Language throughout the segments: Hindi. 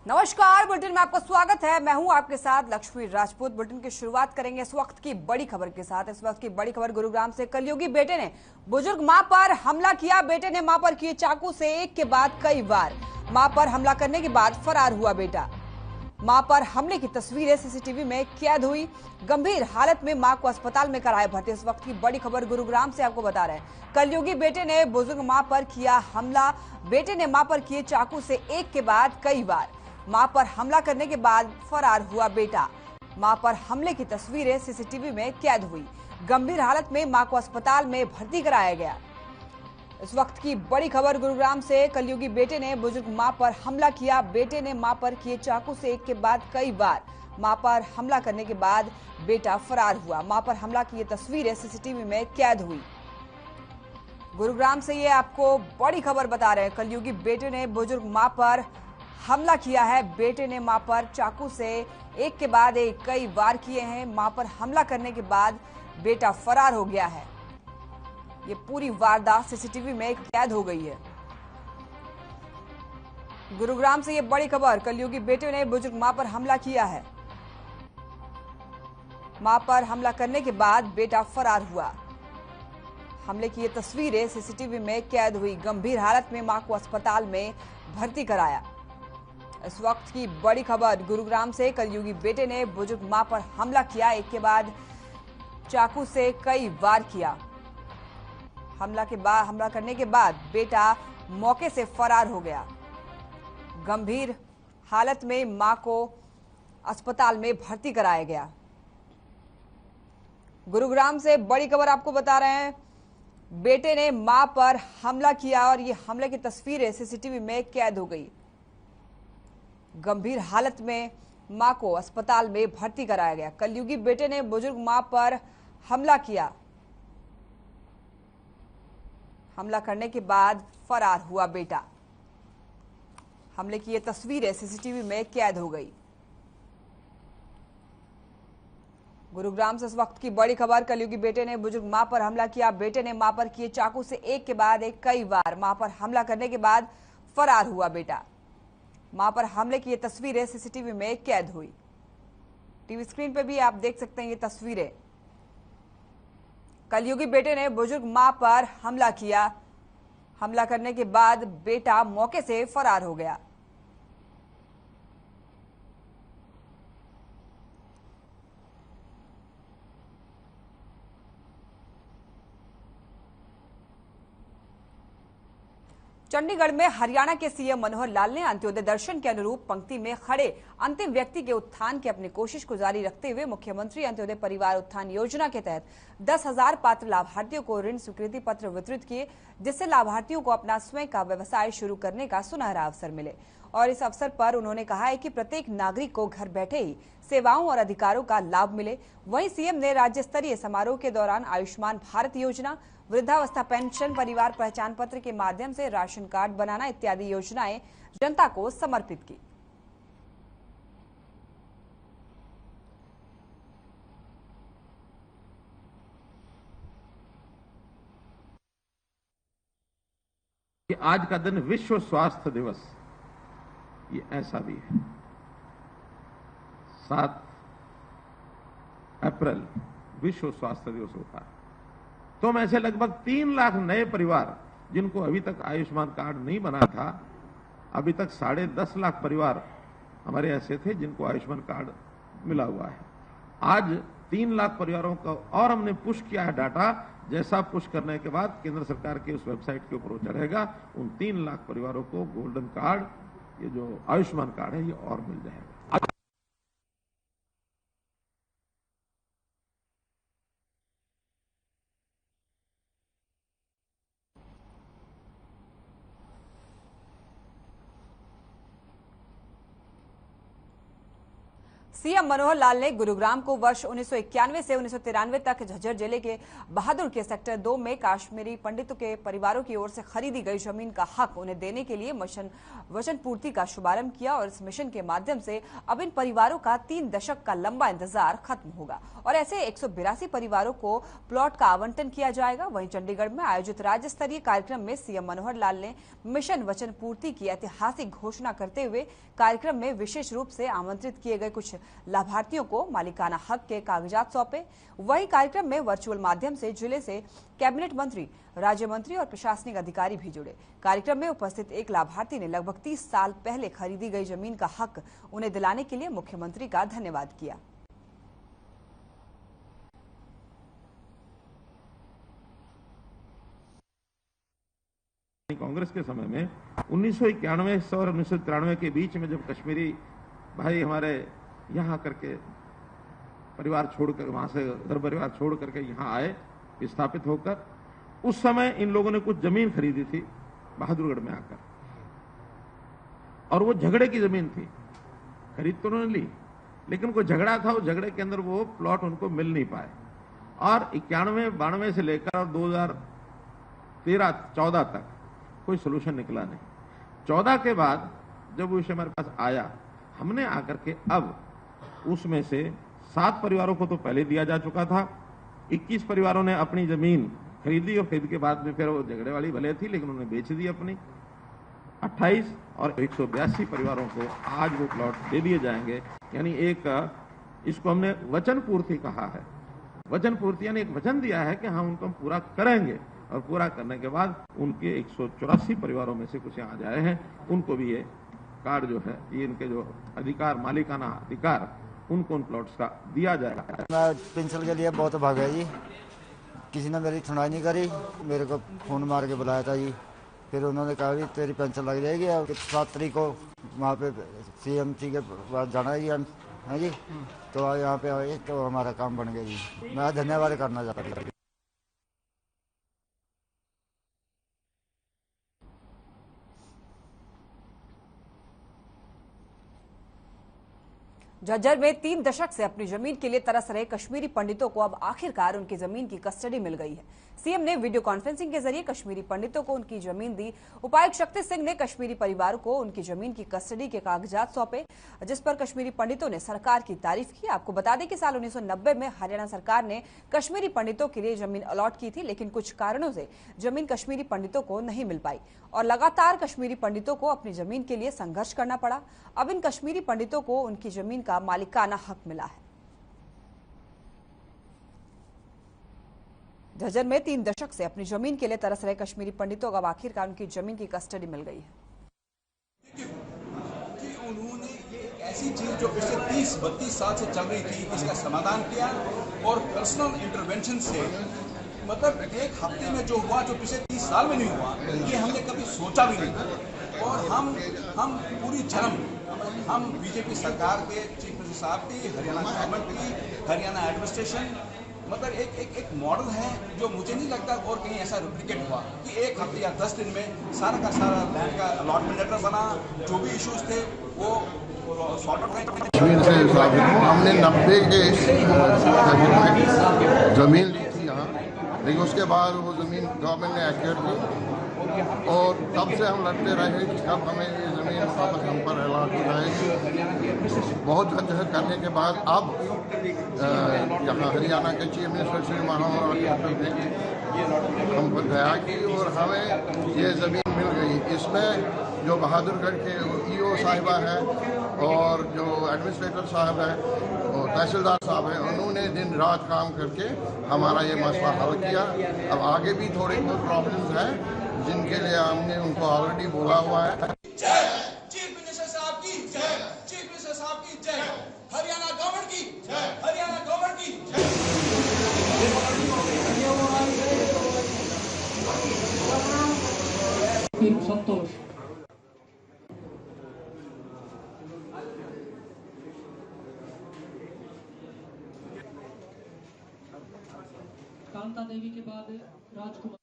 नमस्कार, बुलेटिन में आपका स्वागत है। मैं हूं आपके साथ लक्ष्मी राजपूत। बुलेटिन की शुरुआत करेंगे इस वक्त की बड़ी खबर के साथ। इस वक्त की बड़ी खबर गुरुग्राम से। कलयुगी बेटे ने बुजुर्ग मां पर हमला किया। बेटे ने मां पर किए चाकू से एक के बाद कई वार। मां पर हमला करने के बाद फरार हुआ बेटा। मां पर हमले की तस्वीरें सीसीटीवी में कैद हुई। गंभीर हालत में मां को अस्पताल में कराया भर्ती। इस वक्त की बड़ी खबर गुरुग्राम से आपको बता रहे हैं। कलयुगी बेटे ने बुजुर्ग मां पर किया हमला। बेटे ने मां पर किए चाकू से एक के बाद कई वार। मां पर हमला करने के बाद फरार हुआ बेटा। मां पर हमले की तस्वीरें सीसीटीवी में कैद हुई। गंभीर हालत में मां को अस्पताल में भर्ती कराया गया। इस वक्त की बड़ी खबर गुरुग्राम से। कलयुगी बेटे ने बुजुर्ग मां पर हमला किया। बेटे ने मां पर किए चाकू से एक के बाद कई बार। मां पर हमला करने के बाद बेटा फरार हुआ। मां पर हमला की ये तस्वीरें सीसीटीवी में कैद हुई। गुरुग्राम से ये आपको बड़ी खबर बता रहे हैं। कलयुगी बेटे ने बुजुर्ग मां पर हमला किया है। बेटे ने मां पर चाकू से एक के बाद एक कई वार किए हैं। मां पर हमला करने के बाद बेटा फरार हो गया है। ये पूरी वारदात सीसीटीवी में कैद हो गई है। गुरुग्राम से ये बड़ी खबर। कलयुगी बेटे ने बुजुर्ग मां पर हमला किया है। मां पर हमला करने के बाद बेटा फरार हुआ। हमले की ये तस्वीरें सीसीटीवी में कैद हुई। गंभीर हालत में मां को अस्पताल में भर्ती कराया। इस वक्त की बड़ी खबर गुरुग्राम से। कलयुगी बेटे ने बुजुर्ग मां पर हमला किया। एक के बाद चाकू से कई वार किया। हमला करने के बाद बेटा मौके से फरार हो गया। गंभीर हालत में मां को अस्पताल में भर्ती कराया गया। गुरुग्राम से बड़ी खबर आपको बता रहे हैं। बेटे ने मां पर हमला किया और ये हमले की तस्वीरें सीसीटीवी में कैद हो गई। गंभीर हालत में मां को अस्पताल में भर्ती कराया गया। कलयुगी बेटे ने बुजुर्ग मां पर हमला किया। हमला करने के बाद फरार हुआ बेटा। हमले की ये तस्वीरें सीसीटीवी में कैद हो गई। गुरुग्राम से इस वक्त की बड़ी खबर। कलयुगी बेटे ने बुजुर्ग मां पर हमला किया। बेटे ने मां पर किए चाकू से एक के बाद एक कई वार। मां पर हमला करने के बाद फरार हुआ बेटा। मां पर हमले की ये तस्वीरें सीसीटीवी में कैद हुई। टीवी स्क्रीन पर भी आप देख सकते हैं ये तस्वीरें। कलयुगी बेटे ने बुजुर्ग मां पर हमला किया। हमला करने के बाद बेटा मौके से फरार हो गया। चंडीगढ़ में हरियाणा के सीएम मनोहर लाल ने अंत्योदय दर्शन के अनुरूप पंक्ति में खड़े अंतिम व्यक्ति के उत्थान की अपनी कोशिश को जारी रखते हुए मुख्यमंत्री अंत्योदय परिवार उत्थान योजना के तहत 10,000 पात्र लाभार्थियों को ऋण स्वीकृति पत्र वितरित किए, जिससे लाभार्थियों को अपना स्वयं का व्यवसाय शुरू करने का सुनहरा अवसर मिले। और इस अवसर पर उन्होंने कहा है कि प्रत्येक नागरिक को घर बैठे ही सेवाओं और अधिकारों का लाभ मिले। वहीं सीएम ने राज्य स्तरीय समारोह के दौरान आयुष्मान भारत योजना, वृद्धावस्था पेंशन, परिवार पहचान पत्र के माध्यम से राशन कार्ड बनाना इत्यादि योजनाएं जनता को समर्पित की। आज का दिन विश्व स्वास्थ्य दिवस, ये ऐसा भी है। 7 अप्रैल विश्व स्वास्थ्य दिवस होता है। तो में से लगभग 3 लाख नए परिवार जिनको अभी तक आयुष्मान कार्ड नहीं बना था, अभी तक 10.5 लाख परिवार हमारे ऐसे थे जिनको आयुष्मान कार्ड मिला हुआ है। आज 3 लाख परिवारों का और हमने पुश किया है डाटा। जैसा पुश करने के बाद केंद्र सरकार के उस वेबसाइट के ऊपर वो चढ़ेगा, उन 3 लाख परिवारों को गोल्डन कार्ड, ये जो आयुष्मान कार्ड है, ये और मिल जाएगा। सीएम मनोहर लाल ने गुरुग्राम को वर्ष 1991 से 1993 तक झज्जर जिले के बहादुर के सेक्टर 2 में कश्मीरी पंडितों के परिवारों की ओर से खरीदी गई जमीन का हक उन्हें देने के लिए वचन पूर्ति का शुभारंभ किया और इस मिशन के माध्यम से अब इन परिवारों का 3 दशक का लंबा इंतजार खत्म होगा और ऐसे 182 परिवारों को प्लॉट का आवंटन किया जाएगा। वहीं चंडीगढ़ में आयोजित राज्य स्तरीय कार्यक्रम में सीएम मनोहर लाल ने मिशन वचन पूर्ति की ऐतिहासिक घोषणा करते हुए कार्यक्रम में विशेष रूप से आमंत्रित किए गए कुछ लाभार्थियों को मालिकाना हक के कागजात सौंपे। वहीं कार्यक्रम में वर्चुअल माध्यम से जिले से कैबिनेट मंत्री, राज्य मंत्री और प्रशासनिक अधिकारी भी जुड़े। कार्यक्रम में उपस्थित एक लाभार्थी ने लगभग 30 साल पहले खरीदी गई जमीन का हक उन्हें दिलाने के लिए मुख्यमंत्री का धन्यवाद किया। कांग्रेस के समय में 1991 और 1993 के बीच में जब कश्मीरी भाई हमारे यहाँ करके परिवार छोड़कर, वहां से घर परिवार छोड़ करके यहाँ आए विस्थापित होकर, उस समय इन लोगों ने कुछ जमीन खरीदी थी बहादुरगढ़ में आकर, और वो झगड़े की जमीन थी। खरीद तो उन्होंने ली, लेकिन कोई झगड़ा था, उस झगड़े के अंदर वो प्लॉट उनको मिल नहीं पाए। और 91-92 से लेकर और 2013-14 तक कोई सोल्यूशन निकला नहीं। 14 के बाद जब वो विषय हमारे पास आया, हमने आकर के अब उसमें से 7 परिवारों को तो पहले दिया जा चुका था, 21 परिवारों ने अपनी जमीन खरीदी और खरीद के बाद में फिर वो झगड़े वाली भले थी लेकिन उन्होंने बेच दी अपनी। 28 और 182 परिवारों को आज वो प्लॉट दे दिए जाएंगे। यानी एक इसको हमने वचन पूर्ति कहा है। वचन पूर्ति यानी एक वचन दिया है कि हम उनको पूरा करेंगे, और पूरा करने के बाद उनके 184 परिवारों में से कुछ यहाँ आए हैं, उनको भी ये कार्ड जो है, ये इनके जो अधिकार, मालिकाना अधिकार, उनको उन प्लॉट्स का दिया जाएगा। मैं पेंशन के लिए बहुत भागा जी, किसी ने मेरी सुनाई नहीं करी। मेरे को फोन मार के बुलाया था जी, फिर उन्होंने कहा कि तेरी पेंशन लग जाएगी और 7 तारीख को वहाँ पे CMC के पास जाना है जी, है जी। तो यहाँ पे आए तो हमारा काम बन गया जी। मैं धन्यवाद करना चाहता हूँ। झज्जर में 3 दशक से अपनी जमीन के लिए तरस रहे कश्मीरी पंडितों को अब आखिरकार उनकी जमीन की कस्टडी मिल गई है। सीएम ने वीडियो कॉन्फ्रेंसिंग के जरिए कश्मीरी पंडितों को उनकी जमीन दी। उपायुक्त शक्ति सिंह ने कश्मीरी परिवारों को उनकी जमीन की कस्टडी के कागजात सौंपे, जिस पर कश्मीरी पंडितों ने सरकार की तारीफ की। आपको बता दें कि साल 1990 में हरियाणा सरकार ने कश्मीरी पंडितों के लिए जमीन अलॉट की थी, लेकिन कुछ कारणों से जमीन कश्मीरी पंडितों को नहीं मिल पाई और लगातार कश्मीरी पंडितों को अपनी जमीन के लिए संघर्ष करना पड़ा। अब इन कश्मीरी पंडितों को उनकी जमीन का मालिकाना हक मिला है। झज्जर में 3 दशक से अपनी जमीन के लिए तरस रहे कश्मीरी पंडितों को अब आखिरकार उनकी जमीन की कस्टडी मिल गई है। कि उन्होंने ये एक ऐसी चीज जो पिछले 30-32 साल से चल रही थी, इसका समाधान किया और पर्सनल इंटरवेंशन से, मतलब एक हफ्ते में जो हुआ, जो पिछले 30 साल में नहीं हुआ, ये हमने कभी सोचा भी नहीं। और हम पूरी जन्म हम बीजेपी सरकार के चीफ मिनिस्टर साहब की, हरियाणा गवर्नमेंट की, हरियाणा एडमिनिस्ट्रेशन, मतलब एक मॉडल है जो मुझे नहीं लगता और कहीं ऐसा रिप्लिकेट हुआ कि एक हफ्ते या 10 दिन में सारा का सारा लैंड का अलॉटमेंट लेटर बना, जो भी इश्यूज थे वो सॉर्ट आउट करें। हमने 90 के जमीन ली थी यहाँ, लेकिन उसके बाद वो जमीन गवर्नमेंट ने एक्वायर की और तब से हम लड़ते रहे कि कब हमें ये ज़मीन वापस हम पर अलॉट हो जाएगी। बहुत जद्दोजहद करने के बाद अब यहाँ हरियाणा के चीफ मिनिस्टर श्री मनोहर लाल ने हमको दया की और हमें ये ज़मीन मिल गई। इसमें जो बहादुरगढ़ के EO साहिबा है और जो एडमिनिस्ट्रेटर साहब हैं और तहसीलदार साहब हैं, उन्होंने दिन रात काम करके हमारा ये मसला हल किया। अब आगे भी थोड़ी बहुत प्रॉब्लम्स हैं जिनके लिए हमने उनको ऑलरेडी बोला हुआ है। जय चीफ मिनिस्टर साहब की जय, चीफ मिनिस्टर साहब की जय, हरियाणा गवर्नमेंट की जय, हरियाणा गवर्नमेंट की संतोष। कांता देवी के बाद राजकुमार।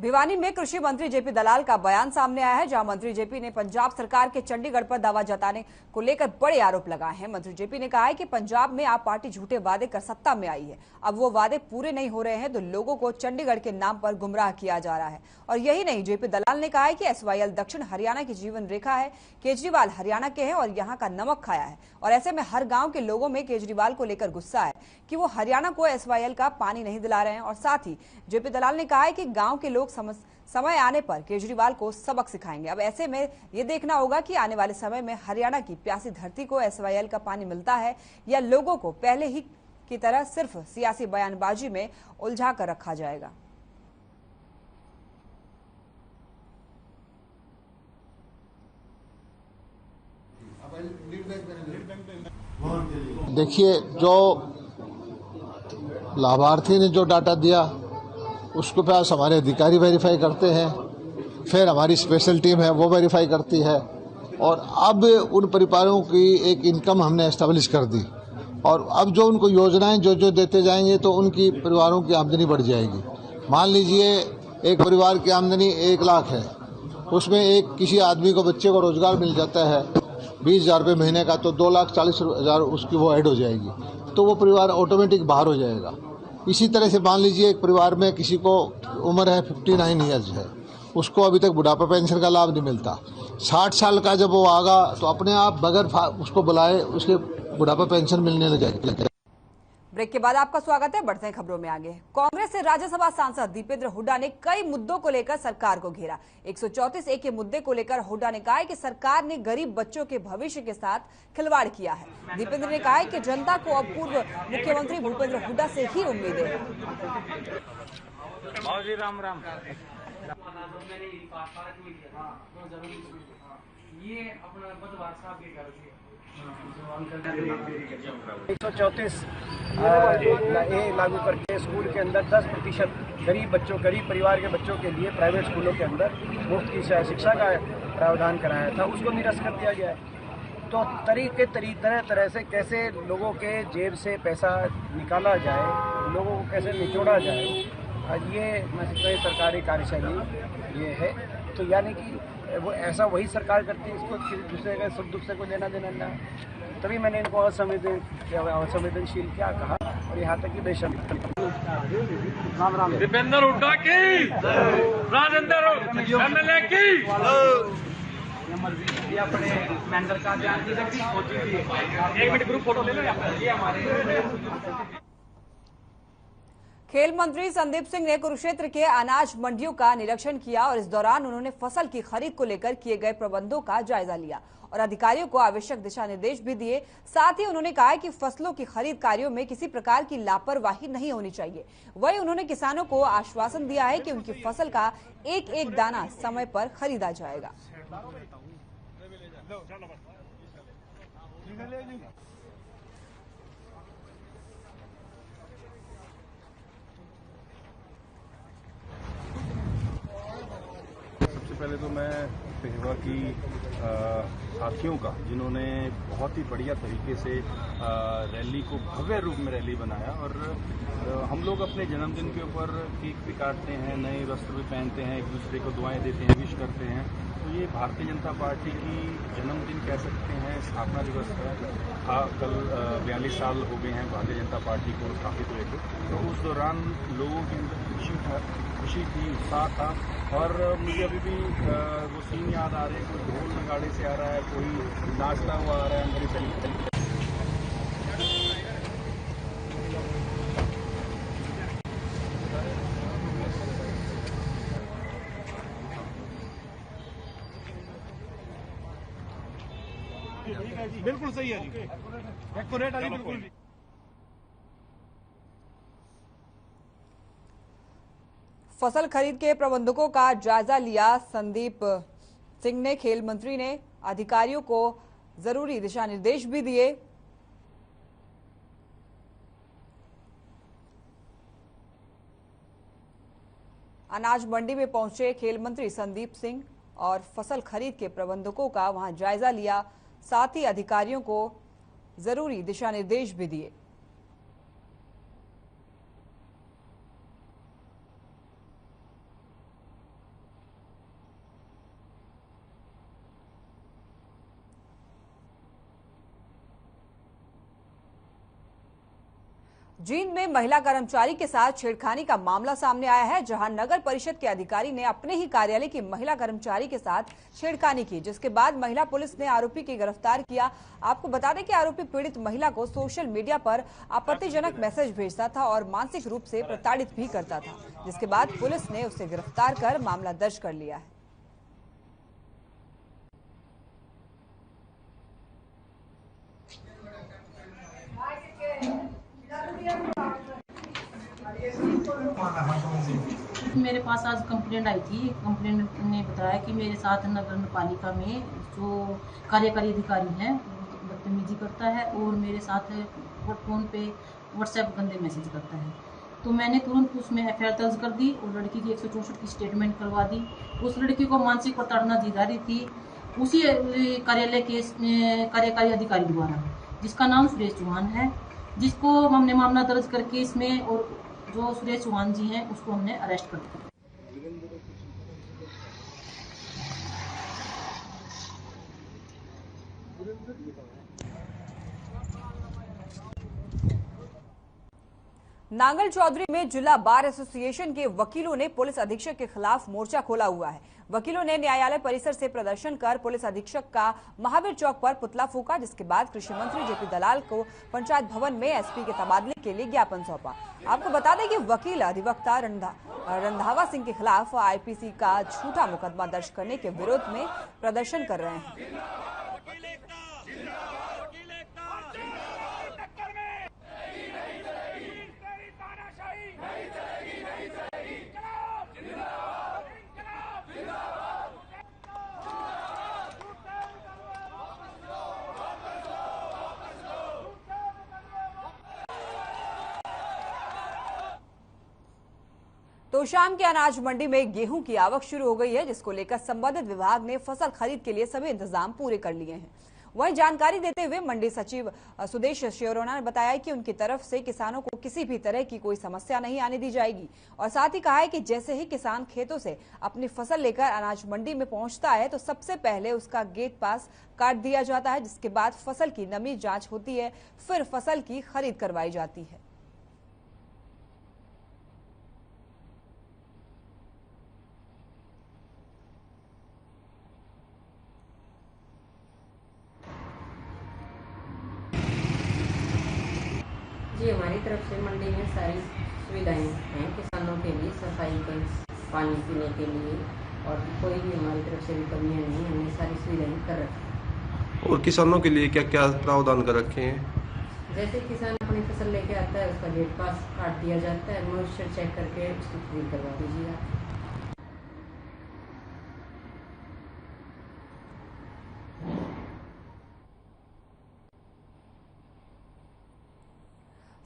भिवानी में कृषि मंत्री जेपी दलाल का बयान सामने आया है, जहां मंत्री जेपी ने पंजाब सरकार के चंडीगढ़ पर दावा जताने को लेकर बड़े आरोप लगाए हैं। मंत्री जेपी ने कहा है कि पंजाब में आप पार्टी झूठे वादे कर सत्ता में आई है, अब वो वादे पूरे नहीं हो रहे हैं तो लोगों को चंडीगढ़ के नाम पर गुमराह किया जा रहा है। और यही नहीं, जेपी दलाल ने कहा है कि एसवाईएल दक्षिण हरियाणा की जीवन रेखा है, केजरीवाल हरियाणा के हैं और यहाँ का नमक खाया है, और ऐसे में हर गाँव के लोगों में केजरीवाल को लेकर गुस्सा है कि वो हरियाणा को एसवाईएल का पानी नहीं दिला रहे हैं। और साथ ही जेपी दलाल ने कहा है कि गाँव के लोग समय आने पर केजरीवाल को सबक सिखाएंगे। अब ऐसे में ये देखना होगा कि आने वाले समय में हरियाणा की प्यासी धरती को एसवाईएल का पानी मिलता है या लोगों को पहले ही की तरह सिर्फ सियासी बयानबाजी में उलझा कर रखा जाएगा। देखिए, जो लाभार्थी ने जो डाटा दिया उसके पास हमारे अधिकारी वेरीफाई करते हैं, फिर हमारी स्पेशल टीम है वो वेरीफाई करती है, और अब उन परिवारों की एक इनकम हमने एस्टेब्लिश कर दी, और अब जो उनको योजनाएं जो देते जाएंगे तो उनकी परिवारों की आमदनी बढ़ जाएगी। मान लीजिए एक परिवार की आमदनी 1 लाख है, उसमें एक किसी आदमी को बच्चे को रोजगार मिल जाता है 20,000 रुपये महीने का, तो 2,40,000 उसकी वो ऐड हो जाएगी, तो वो परिवार ऑटोमेटिक बाहर हो जाएगा। इसी तरह से मान लीजिए एक परिवार में किसी को उम्र है 59 ईयर्स है, उसको अभी तक बुढ़ापा पेंशन का लाभ नहीं मिलता। 60 साल का जब वो आगा तो अपने आप बगैर उसको बुलाए उसके बुढ़ापा पेंशन मिलने लग जाएगी। ब्रेक के बाद आपका स्वागत है। बढ़ते हैं खबरों में आगे। कांग्रेस से राज्यसभा सांसद दीपेंद्र हुड्डा ने कई मुद्दों को लेकर सरकार को घेरा। 134A के मुद्दे को लेकर हुड्डा ने कहा है कि सरकार ने गरीब बच्चों के भविष्य के साथ खिलवाड़ किया है। दीपेंद्र ने कहा है कि जनता को अब पूर्व मुख्यमंत्री भूपेंद्र हुड्डा से ही उम्मीदें हैं। राम राम। ये अपना 134A लागू करके स्कूल के अंदर 10% गरीब परिवार के बच्चों के लिए प्राइवेट स्कूलों के अंदर मुफ्त की शिक्षा का प्रावधान कराया था, उसको निरस्त कर दिया गया है। तो तरह तरह से कैसे लोगों के जेब से पैसा निकाला जाए, लोगों को कैसे निचोड़ा जाए, ये मैं समझता हूँ सरकारी कार्यशैली ये है। तो यानी कि वो ऐसा वही सरकार करती है, इसको दूसरे का सुख दुख से कोई लेना देना ना। तभी मैंने इनको असंवेदनशील क्या कहा, और यहाँ तक कि बेशर्म। राम राम। दीपेंद्र हुड्डा की, राजेंद्र एमएलए की। ये अपने मेंबर का ध्यान की रखी, एक मिनट ग्रुप फोटो ले लो। ये हमारे खेल मंत्री संदीप सिंह ने कुरुक्षेत्र के अनाज मंडियों का निरीक्षण किया और इस दौरान उन्होंने फसल की खरीद को लेकर किए गए प्रबंधों का जायजा लिया और अधिकारियों को आवश्यक दिशा निर्देश भी दिए। साथ ही उन्होंने कहा कि फसलों की खरीद कार्यों में किसी प्रकार की लापरवाही नहीं होनी चाहिए। वहीं उन्होंने किसानों को आश्वासन दिया है कि उनकी फसल का एक एक दाना समय पर खरीदा जाएगा। पहले तो मैं पेहवा की साथियों का, जिन्होंने बहुत ही बढ़िया तरीके से रैली को भव्य रूप में रैली बनाया, और हम लोग अपने जन्मदिन के ऊपर केक भी काटते हैं, नए वस्त्र भी पहनते हैं, एक दूसरे को दुआएं देते हैं, विश करते हैं। तो ये भारतीय जनता पार्टी की जन्मदिन कह सकते हैं, स्थापना दिवस है। कल 42 साल हो गए हैं भारतीय जनता पार्टी को स्थापित हुए थे। तो उस दौरान लोगों की खुशी थी, उत्साह था, और मुझे अभी भी वो सीन याद आ रहे हैं। कोई ढोल नगाड़े से आ रहा है, कोई नाचता हुआ आ रहा है, अंदर चली। बिल्कुल सही है जी, एक्यूरेट है जी, बिल्कुल। फसल खरीद के प्रबंधकों का जायजा लिया संदीप सिंह ने। खेल मंत्री ने अधिकारियों को जरूरी दिशा निर्देश भी दिए। अनाज मंडी में पहुंचे खेल मंत्री संदीप सिंह और फसल खरीद के प्रबंधकों का वहां जायजा लिया, साथ ही अधिकारियों को जरूरी दिशा निर्देश भी दिए। जींद में महिला कर्मचारी के साथ छेड़खानी का मामला सामने आया है, जहां नगर परिषद के अधिकारी ने अपने ही कार्यालय की महिला कर्मचारी के साथ छेड़खानी की, जिसके बाद महिला पुलिस ने आरोपी की गिरफ्तार किया। आपको बता दें कि आरोपी पीड़ित महिला को सोशल मीडिया पर आपत्तिजनक मैसेज भेजता था और मानसिक रूप से प्रताड़ित भी करता था, जिसके बाद पुलिस ने उसे गिरफ्तार कर मामला दर्ज कर लिया है। मेरे पास आज कंप्लेंट आई थी। कंप्लेंट ने बताया कि मेरे साथ नगर पालिका में जो कार्यकारी अधिकारी हैं बदतमीजी करता है और मेरे साथ फोन पे व्हाट्सएप गंदे मैसेज करता है। तो मैंने तुरंत उसमें एफआईआर दर्ज कर दी और लड़की की 164 की स्टेटमेंट करवा दी। उस लड़की को मानसिक प्रताड़ना दी जा रही थी उसी कार्यालय के कार्यकारी अधिकारी द्वारा, जिसका नाम सुरेश चौहान है, जिसको हमने मामला दर्ज करके इसमें और जो सुरेश चौहान जी हैं उसको हमने अरेस्ट कर दिया। नांगल चौधरी में जिला बार एसोसिएशन के वकीलों ने पुलिस अधीक्षक के खिलाफ मोर्चा खोला हुआ है। वकीलों ने न्यायालय परिसर से प्रदर्शन कर पुलिस अधीक्षक का महावीर चौक पर पुतला फूका, जिसके बाद कृषि मंत्री जेपी दलाल को पंचायत भवन में एसपी के तबादले के लिए ज्ञापन सौंपा। आपको बता दें कि वकील अधिवक्ता रंधावा सिंह के खिलाफ आईपीसी का झूठा मुकदमा दर्ज करने के विरोध में प्रदर्शन कर रहे हैं। तो शाम के अनाज मंडी में गेहूं की आवक शुरू हो गई है, जिसको लेकर संबंधित विभाग ने फसल खरीद के लिए सभी इंतजाम पूरे कर लिए हैं। वहीं जानकारी देते हुए मंडी सचिव सुदेश शिरोना ने बताया कि उनकी तरफ से किसानों को किसी भी तरह की कोई समस्या नहीं आने दी जाएगी और साथ ही कहा है कि जैसे ही किसान खेतों से अपनी फसल लेकर अनाज मंडी में पहुंचता है तो सबसे पहले उसका गेट पास काट दिया जाता है, जिसके बाद फसल की नमी जांच होती है, फिर फसल की खरीद करवाई जाती है। जी, हमारी तरफ से मंडी में सारी सुविधाएं हैं किसानों के लिए, सफाई के, पानी पीने के लिए, और कोई भी हमारी तरफ से भी कमियां नहीं, हमने सारी सुविधाएं कर रखी। और किसानों के लिए क्या क्या प्रावधान कर रखे हैं? जैसे किसान अपनी फसल लेके आता है उसका गेट पास काट दिया जाता है, मॉइस्चर चेक करके उसकी खरीद करवा दीजिए आप।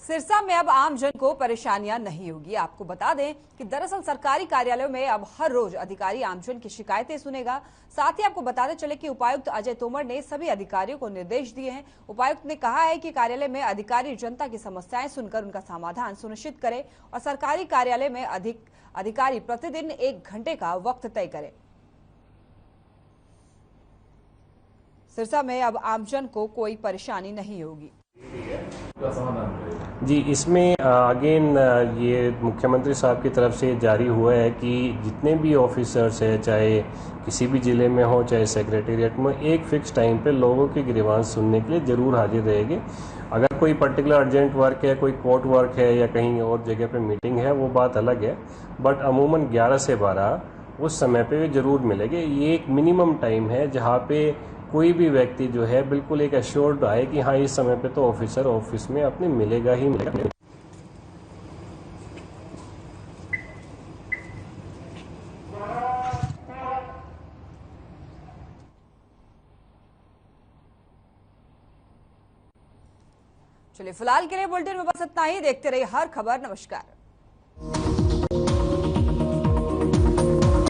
सिरसा में अब आम जन को परेशानियां नहीं होगी। आपको बता दें कि दरअसल सरकारी कार्यालयों में अब हर रोज अधिकारी आमजन की शिकायतें सुनेगा। साथ ही आपको बताते चले कि उपायुक्त अजय तोमर ने सभी अधिकारियों को निर्देश दिए हैं। उपायुक्त ने कहा है कि कार्यालय में अधिकारी जनता की समस्याएं सुनकर उनका समाधान सुनिश्चित करें और सरकारी कार्यालय में अधिकारी प्रतिदिन 1 घंटे का वक्त तय करें। सिरसा में अब आमजन को कोई परेशानी नहीं होगी। जी, इसमें अगेन ये मुख्यमंत्री साहब की तरफ से जारी हुआ है कि जितने भी ऑफिसर्स हैं, चाहे किसी भी जिले में हो चाहे सेक्रेटेरिएट में, एक फिक्स टाइम पे लोगों की ग्रीवांस सुनने के लिए जरूर हाजिर रहेंगे। अगर कोई पर्टिकुलर अर्जेंट वर्क है, कोई कोर्ट वर्क है या कहीं और जगह पे मीटिंग है, वो बात अलग है, बट अमूमन 11 से 12 उस समय पे वे जरूर मिलेंगे। ये एक मिनिमम टाइम है जहाँ पे कोई भी व्यक्ति जो है बिल्कुल एक एश्योर्ड आए कि हाँ इस समय पे तो ऑफिसर ऑफिस में अपने मिलेगा ही मिलेगा। चलिए, फिलहाल के लिए बुलेटिन में बस इतना ही। देखते रहिए हर खबर। नमस्कार।